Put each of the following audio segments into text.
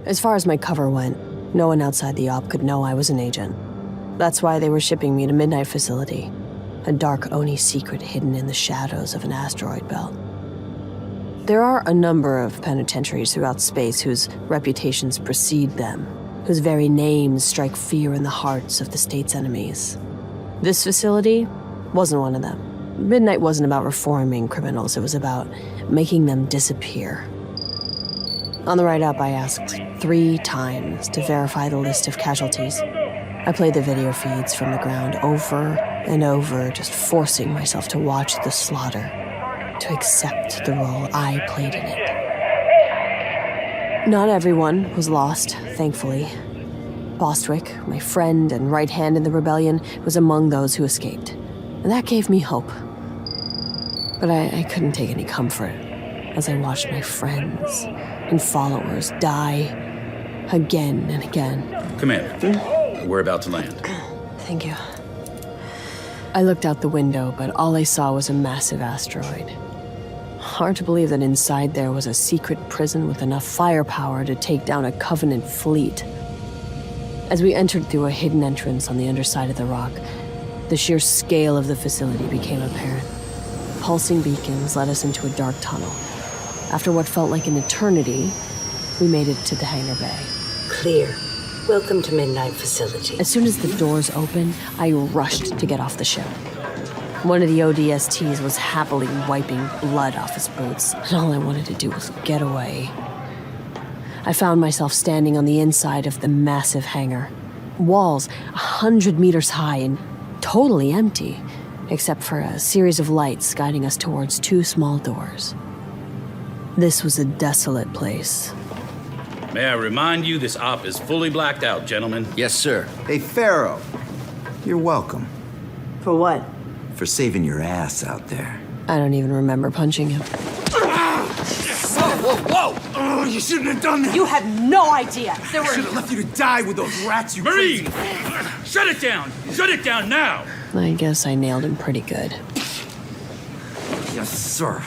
As far as my cover went, no one outside the op could know I was an agent. That's why they were shipping me to Midnight Facility, a dark Oni secret hidden in the shadows of an asteroid belt. There are a number of penitentiaries throughout space whose reputations precede them, whose very names strike fear in the hearts of the state's enemies. This facility wasn't one of them. Midnight wasn't about reforming criminals, it was about making them disappear. On the ride up, I asked 3 times to verify the list of casualties. I played the video feeds from the ground over and over, just forcing myself to watch the slaughter, to accept the role I played in it. Not everyone was lost, thankfully. Bostwick, my friend and right hand in the rebellion, was among those who escaped. And that gave me hope. But I couldn't take any comfort as I watched my friends and followers die again and again. Commander, we're about to land. Thank you. I looked out the window, but all I saw was a massive asteroid. Hard to believe that inside there was a secret prison with enough firepower to take down a Covenant fleet. As we entered through a hidden entrance on the underside of the rock, the sheer scale of the facility became apparent. Pulsing beacons led us into a dark tunnel. After what felt like an eternity, we made it to the hangar bay. Clear. Welcome to Midnight Facility. As soon as the doors opened, I rushed to get off the ship. One of the ODSTs was happily wiping blood off his boots, and all I wanted to do was get away. I found myself standing on the inside of the massive hangar. Walls 100 meters high and totally empty, except for a series of lights guiding us towards 2 small doors. This was a desolate place. May I remind you, this op is fully blacked out, gentlemen. Yes, sir. Hey, Pharaoh. You're welcome. For what? For saving your ass out there. I don't even remember punching him. Whoa, whoa! Oh, you shouldn't have done that! You had no idea! I should have left you to die with those rats, you Marine! crazy... Shut it down! Shut it down now! I guess I nailed him pretty good. Yes, sir.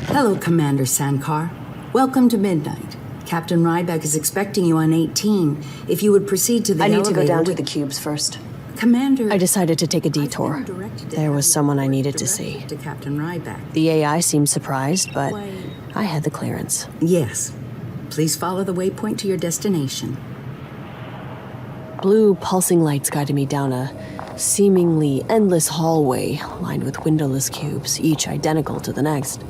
Hello, Commander Sankar. Welcome to Midnight. Captain Ryback is expecting you on 18. If you would proceed to the I need to go down elevator to the cubes first. Commander... I decided to take a detour. There was someone I needed to see. To Captain Ryback. The AI seemed surprised, but I had the clearance. Yes. Please follow the waypoint to your destination. Blue pulsing lights guided me down a seemingly endless hallway lined with windowless cubes, each identical to the next.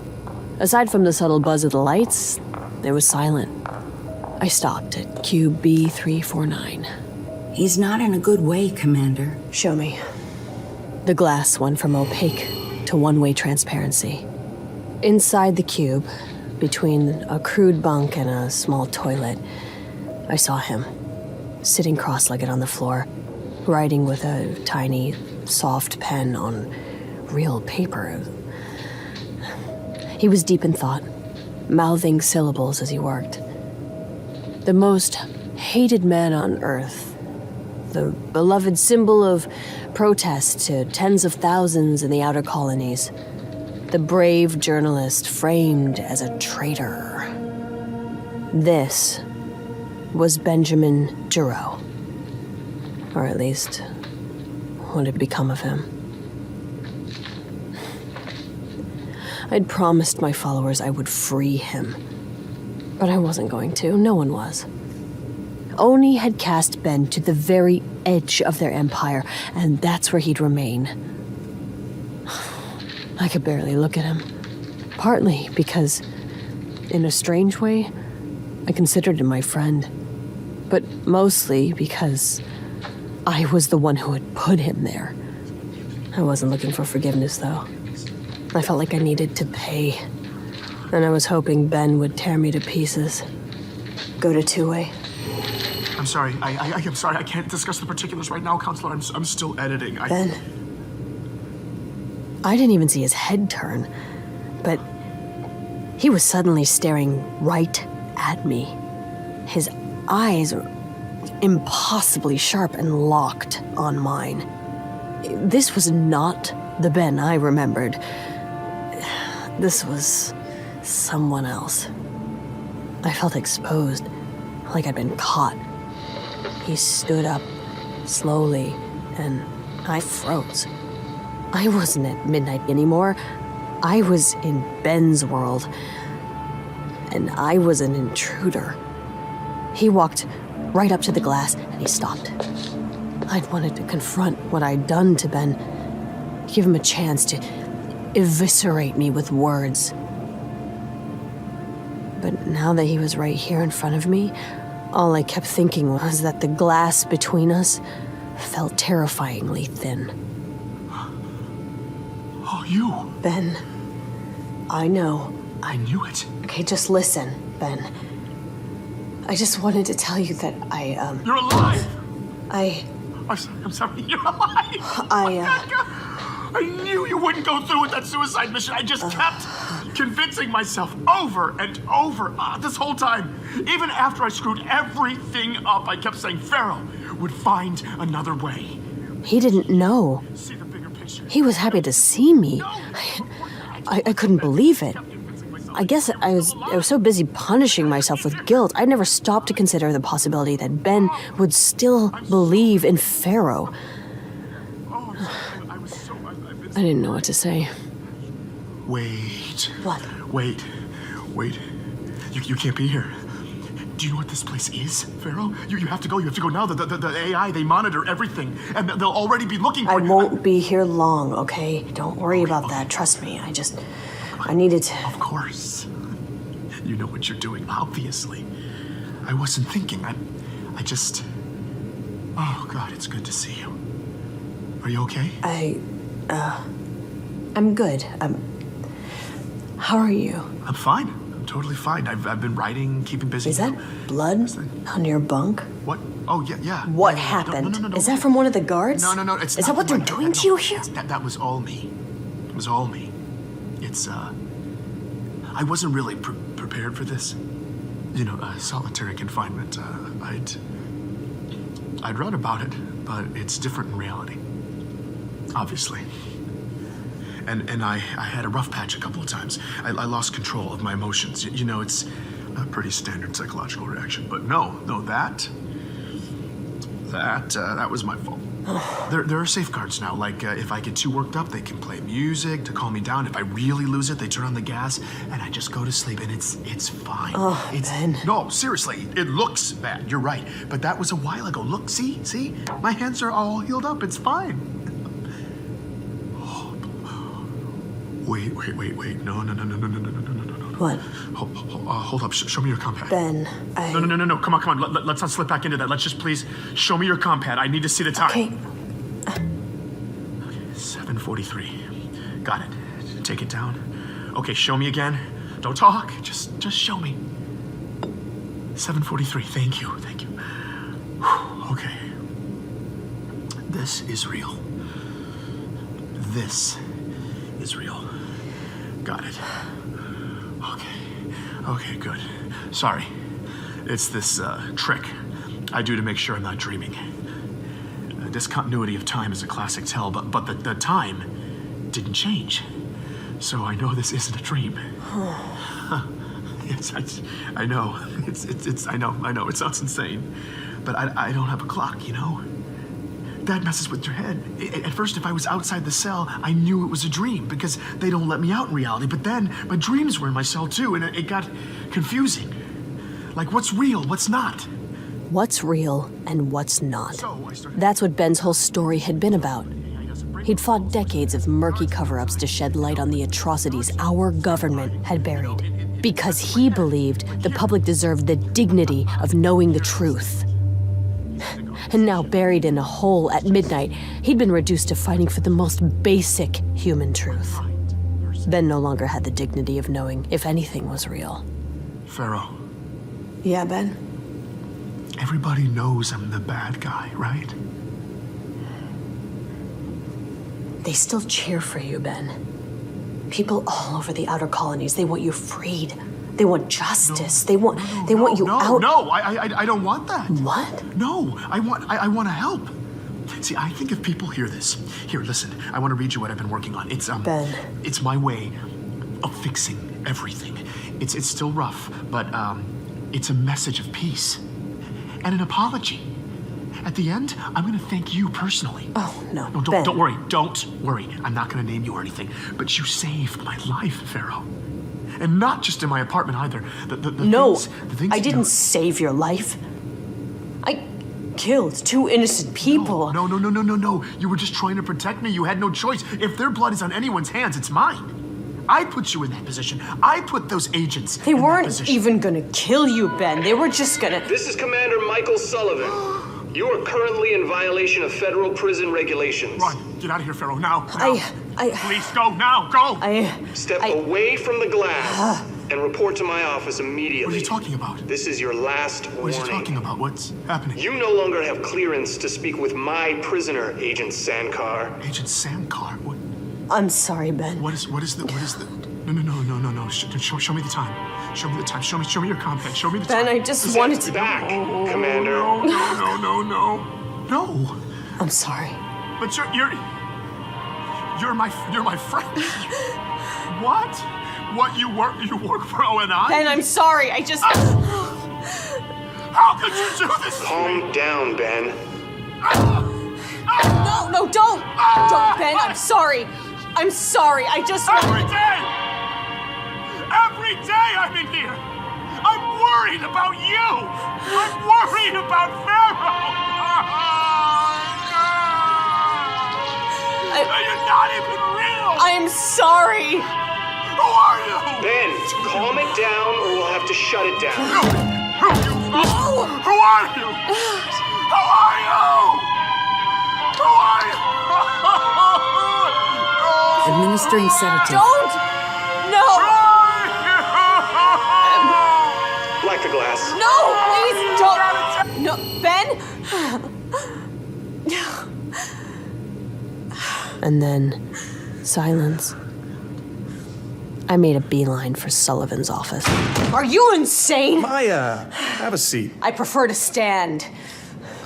Aside from the subtle buzz of the lights, it was silent. I stopped at cube B-349. He's not in a good way, Commander. Show me. The glass went from opaque to one-way transparency. Inside the cube, between a crude bunk and a small toilet, I saw him, sitting cross-legged on the floor, writing with a tiny, soft pen on real paper. He was deep in thought, mouthing syllables as he worked. The most hated man on Earth, the beloved symbol of protest to tens of thousands in the outer colonies, the brave journalist framed as a traitor. This was Benjamin Giroux. Or at least, what had become of him. I'd promised my followers I would free him. But I wasn't going to. No one was. Oni had cast Ben to the very edge of their empire, and that's where he'd remain. I could barely look at him. Partly because, in a strange way, I considered him my friend. But mostly because I was the one who had put him there. I wasn't looking for forgiveness, though. I felt like I needed to pay. And I was hoping Ben would tear me to pieces. Go to two-way. I'm sorry. I'm sorry. I can't discuss the particulars right now, Counselor. I'm still editing. Ben. I didn't even see his head turn, but he was suddenly staring right at me. His eyes were impossibly sharp and locked on mine. This was not the Ben I remembered. This was someone else. I felt exposed, like I'd been caught. He stood up, slowly, and I froze. I wasn't at midnight anymore. I was in Ben's world, and I was an intruder. He walked right up to the glass, and he stopped. I'd wanted to confront what I'd done to Ben, give him a chance to eviscerate me with words. But now that he was right here in front of me, all I kept thinking was that the glass between us felt terrifyingly thin. Oh, you. Ben, I know. I knew it. Okay, just listen, Ben. I just wanted to tell you that You're alive! I'm sorry, you're alive! I knew you wouldn't go through with that suicide mission. I just kept convincing myself over and over this whole time. Even after I screwed everything up, I kept saying Pharaoh would find another way. He didn't know. See the bigger picture. He was happy to see me. I couldn't believe it. I guess I was so busy punishing myself with guilt, I never stopped to consider the possibility that Ben would still believe in Pharaoh. I didn't know what to say. Wait. What? Wait. You can't be here. Do you know what this place is, Pharaoh? You have to go. You have to go now. The AI, they monitor everything, and they'll already be looking for I you. won't be here long, okay? Don't worry about that. Trust me. I needed to... Of course. You know what you're doing, obviously. I wasn't thinking. I just... Oh, God, it's good to see you. Are you okay? I'm good. How are you? I'm fine. I'm totally fine. I've been writing, keeping busy. Is that blood on your bunk? What? Oh, yeah. What No, happened? no. Is that from one of the guards? No, it's Is not that what they're from doing no, to you here? That was all me. It was all me. It's, I wasn't really prepared for this. You know, solitary confinement. I'd read about it, but it's different in reality. Obviously. And I had a rough patch a couple of times. I lost control of my emotions. You know, it's a pretty standard psychological reaction. But no, that was my fault. There are safeguards now. Like, if I get too worked up, they can play music to calm me down. If I really lose it, they turn on the gas, and I just go to sleep, and it's fine. Ben. No, seriously, it looks bad. You're right. But that was a while ago. Look, see? My hands are all healed up. It's fine. Wait. No. What? Hold up. Show me your compact. Ben, No. Come on. Let's not slip back into that. Let's just please show me your compact. I need to see the time. Okay. 7:43. Got it. Take it down. Okay, show me again. Don't talk. Just show me. 7:43. Thank you. Whew, okay. This is real. This is real. Got it. Okay, good. Sorry. It's this trick I do to make sure I'm not dreaming. Discontinuity of time is a classic tell, but the time didn't change. So I know this isn't a dream. I know. I know. It sounds insane. But I don't have a clock, you know? That messes with your head. At first, if I was outside the cell, I knew it was a dream because they don't let me out in reality. But then my dreams were in my cell too, and it got confusing. Like, what's real, what's not? What's real and what's not? So I started... That's what Ben's whole story had been about. He'd fought decades of murky cover-ups to shed light on the atrocities our government had buried. Because he believed the public deserved the dignity of knowing the truth. And now, buried in a hole at midnight, he'd been reduced to fighting for the most basic human truth. Ben no longer had the dignity of knowing if anything was real. Pharaoh, Yeah, Ben? everybody knows I'm the bad guy, right? They still cheer for you, Ben. People all over the outer colonies, they want you freed. They want justice. They want you out. No, I don't want that. What? No, I want to help. See, I think if people hear this, here, listen, I want to read you what I've been working on. It's Ben. It's my way of fixing everything. It's still rough, but It's a message of peace and an apology. At the end, I'm gonna thank you personally. Oh, no, No, Ben. don't worry. Don't worry. I'm not gonna name you or anything. But you saved my life, Pharaoh. And not just in my apartment either. No, the things I you didn't know- save your life. I killed 2 innocent people. No. You were just trying to protect me. You had no choice. If their blood is on anyone's hands, it's mine. I put you in that position. I put those agents They in that weren't position. even gonna kill you, Ben. They were just gonna... This is Commander Michael Sullivan. You are currently in violation of federal prison regulations. Run. Get out of here, Pharaoh. Now. I- Please, go now. Go. Step away from the glass and report to my office immediately. What are you talking about? This is your last What warning. are you talking about? What's happening? You no longer have clearance to speak with my prisoner, Agent Sankar. Agent Sankar. What? I'm sorry, Ben. What is the? No. Show me the time. Show me the time. Show me your comp pen. Show me the Ben, time. I just wanted to... Back, Commander. No. I'm sorry. But you're my friend. What? What you work for ONI? Ben, I'm sorry. I just... How could you do this to me? Calm down, Ben. No, don't! Don't, Ben, I'm sorry. I'm sorry, I just... Every day I'm in here. I'm worried about you. I'm worried about Pharaoh. You're not even real. I'm sorry. Who are you? Ben, calm it down or we'll have to shut it down. Who are you? Who are you? Administering sedative. Don't! No! Black the glass. No, please don't! No, Ben? And then, silence. I made a beeline for Sullivan's office. Are you insane? Maya, have a seat. I prefer to stand.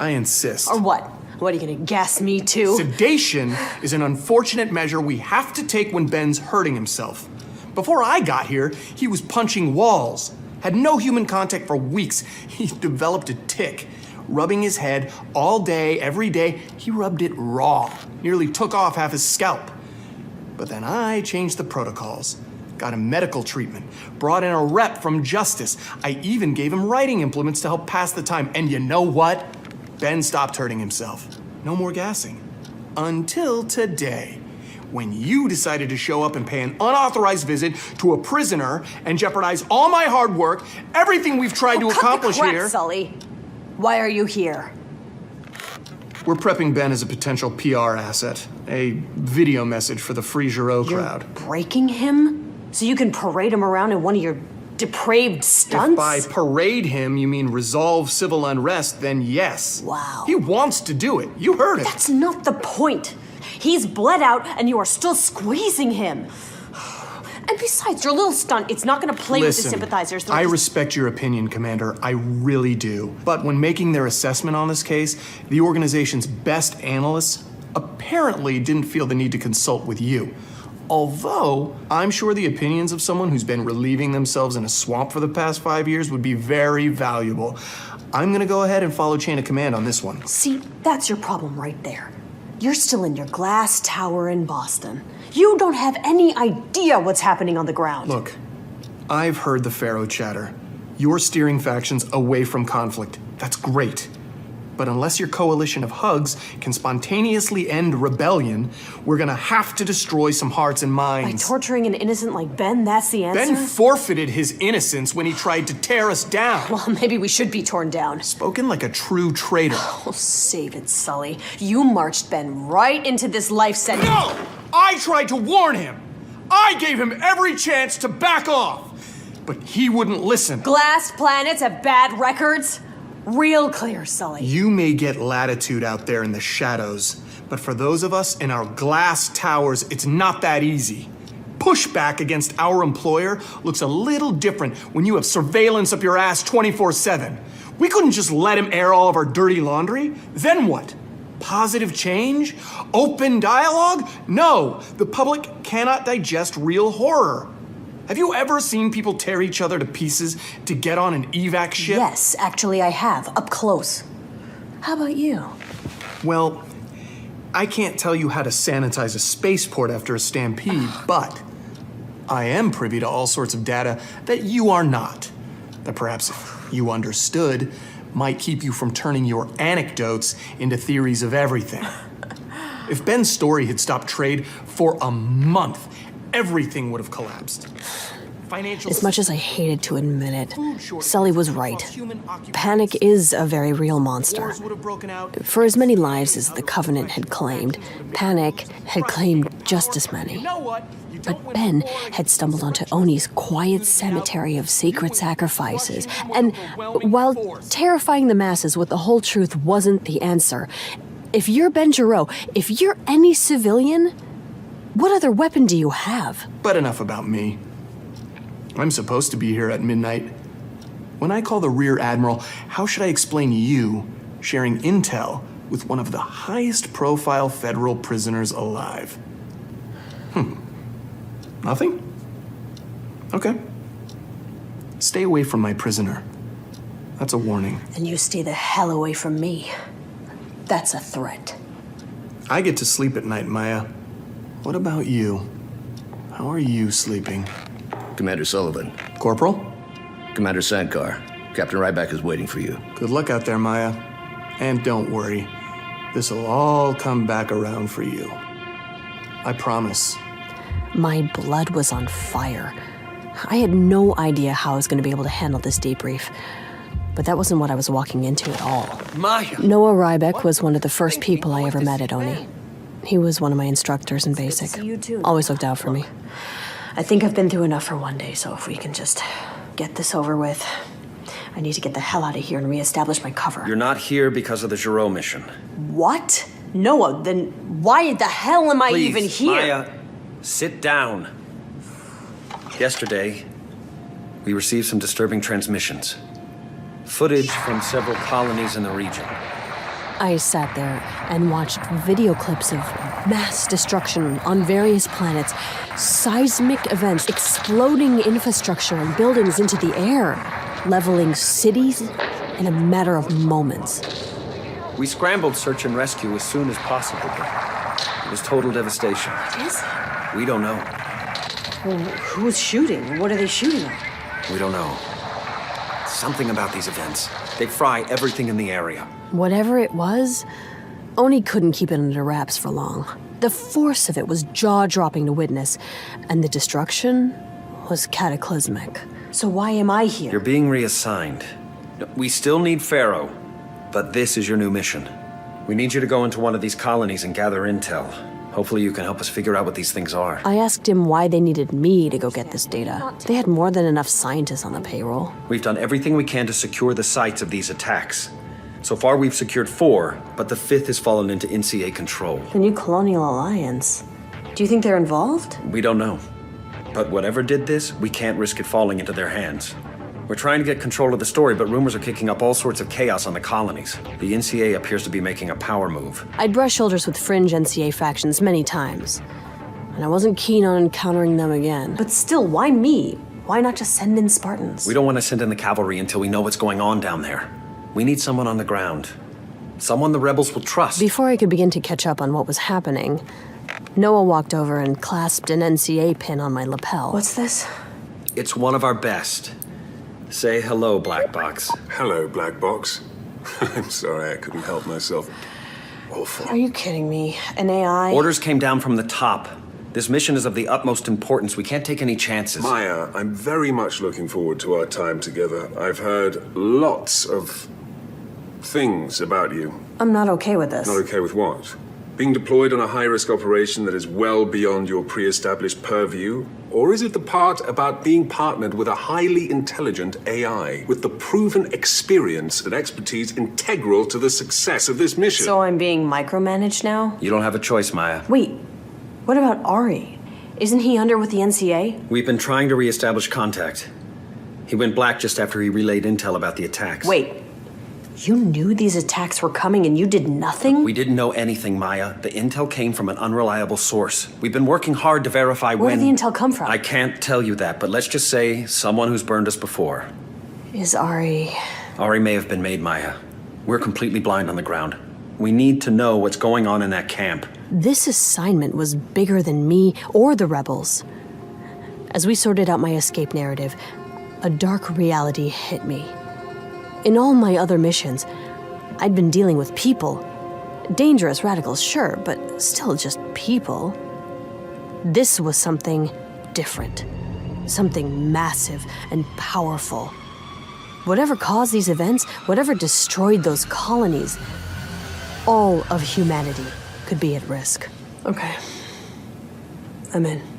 I insist. Or what? What, are you gonna gas me too? Sedation is an unfortunate measure we have to take when Ben's hurting himself. Before I got here, he was punching walls. Had no human contact for weeks. He developed a tic. Rubbing his head all day, every day, he rubbed it raw. Nearly took off half his scalp. But then I changed the protocols. Got him medical treatment. Brought in a rep from Justice. I even gave him writing implements to help pass the time. And you know what? Ben stopped hurting himself. No more gassing. Until today, when you decided to show up and pay an unauthorized visit to a prisoner and jeopardize all my hard work, everything we've tried to accomplish cut the crap, here. Sully. Why are you here? We're prepping Ben as a potential PR asset, a video message for the Free Giro crowd. You're breaking him? So you can parade him around in one of your depraved stunts? If by parade him you mean resolve civil unrest, then yes. Wow. He wants to do it. You heard him. That's not the point. He's bled out and you are still squeezing him. And besides, your little stunt, it's not gonna play with the sympathizers. They'll I just- respect your opinion, Commander. I really do. But when making their assessment on this case, the organization's best analysts apparently didn't feel the need to consult with you. Although, I'm sure the opinions of someone who's been relieving themselves in a swamp for the past 5 years would be very valuable. I'm gonna go ahead and follow chain of command on this one. See, that's your problem right there. You're still in your glass tower in Boston. You don't have any idea what's happening on the ground. Look, I've heard the Pharaoh chatter. You're steering factions away from conflict. That's great. But unless your coalition of hugs can spontaneously end rebellion, we're gonna have to destroy some hearts and By minds. torturing an innocent like Ben, that's the answer? Ben forfeited his innocence when he tried to tear us down. Well, maybe we should be torn down. Spoken like a true traitor. Oh, save it, Sully. You marched Ben right into this life sentence. No! I tried to warn him! I gave him every chance to back off! But he wouldn't listen. Glass planets have bad records? Real clear, Sully. You may get latitude out there in the shadows, but for those of us in our glass towers, it's not that easy. Pushback against our employer looks a little different when you have surveillance up your ass 24/7. We couldn't just let him air all of our dirty laundry. Then what? Positive change? Open dialogue? No, the public cannot digest real horror. Have you ever seen people tear each other to pieces to get on an evac ship? Yes, actually I have, up close. How about you? Well, I can't tell you how to sanitize a spaceport after a stampede, but I am privy to all sorts of data that you are not. That perhaps if you understood, might keep you from turning your anecdotes into theories of everything. If Ben's story had stopped trade for a month, everything would have collapsed. As much as I hated to admit it, Sully was right. Panic is a very real monster. For as many lives as the Covenant had claimed, Panic had claimed just as many. But Ben had stumbled onto Oni's quiet cemetery of sacred sacrifices, and while terrifying the masses with the whole truth wasn't the answer, if you're Ben Giro, if you're any civilian, what other weapon do you have? But enough about me. I'm supposed to be here at midnight. When I call the Rear Admiral, how should I explain you sharing intel with one of the highest profile federal prisoners alive? Nothing? Okay. Stay away from my prisoner. That's a warning. And you stay the hell away from me. That's a threat. I get to sleep at night, Maya. What about you? How are you sleeping? Commander Sullivan. Corporal? Commander Sankar. Captain Ryback is waiting for you. Good luck out there, Maya. And don't worry. This'll all come back around for you. I promise. My blood was on fire. I had no idea how I was going to be able to handle this debrief. But that wasn't what I was walking into at all. Maya! Noah Ryback was one of the first people I ever met at Oni. He was one of my instructors in basic. Always looked out for me. I think I've been through enough for one day, so if we can just get this over with. I need to get the hell out of here and reestablish my cover. You're not here because of the Giro mission. What? Noah, then why the hell am I even here? Maya, sit down. Yesterday, we received some disturbing transmissions. Footage from several colonies in the region. I sat there and watched video clips of mass destruction on various planets, seismic events, exploding infrastructure and buildings into the air, leveling cities in a matter of moments. We scrambled search and rescue as soon as possible, but it was total devastation. What is it? We don't know. Well, who's shooting? What are they shooting at? We don't know. Something about these events. They fry everything in the area. Whatever it was, Oni couldn't keep it under wraps for long. The force of it was jaw-dropping to witness, and the destruction was cataclysmic. So why am I here? You're being reassigned. We still need Pharaoh, but this is your new mission. We need you to go into one of these colonies and gather intel. Hopefully you can help us figure out what these things are. I asked him why they needed me to go get this data. They had more than enough scientists on the payroll. We've done everything we can to secure the sites of these attacks. So far we've secured 4, but the 5th has fallen into NCA control. The new Colonial Alliance. Do you think they're involved? We don't know. But whatever did this, we can't risk it falling into their hands. We're trying to get control of the story, but rumors are kicking up all sorts of chaos on the colonies. The NCA appears to be making a power move. I'd brushed shoulders with fringe NCA factions many times, and I wasn't keen on encountering them again. But still, why me? Why not just send in Spartans? We don't want to send in the cavalry until we know what's going on down there. We need someone on the ground. Someone the rebels will trust. Before I could begin to catch up on what was happening, Noah walked over and clasped an NCA pin on my lapel. What's this? It's one of our best. Say hello, Black Box. Hello, Black Box. I'm sorry, I couldn't help myself. Awful. Are you kidding me? An AI? Orders came down from the top. This mission is of the utmost importance. We can't take any chances. Maya, I'm very much looking forward to our time together. I've heard lots of things about you. I'm not okay with this. Not okay with what? Being deployed on a high-risk operation that is well beyond your pre-established purview? Or is it the part about being partnered with a highly intelligent AI, with the proven experience and expertise integral to the success of this mission? So I'm being micromanaged now? You don't have a choice, Maya. Wait, what about Ari? Isn't he under with the NCA? We've been trying to reestablish contact. He went black just after he relayed intel about the attacks. Wait, You knew these attacks were coming and you did nothing? We didn't know anything, Maya. The intel came from an unreliable source. We've been working hard to verify Where when... did the intel come from? I can't tell you that, but let's just say someone who's burned us before. Is Ari... Ari may have been made, Maya. We're completely blind on the ground. We need to know what's going on in that camp. This assignment was bigger than me or the rebels. As we sorted out my escape narrative, a dark reality hit me. In all my other missions, I'd been dealing with people. Dangerous radicals, sure, but still just people. This was something different. Something massive and powerful. Whatever caused these events, whatever destroyed those colonies, all of humanity could be at risk. Okay. I'm in.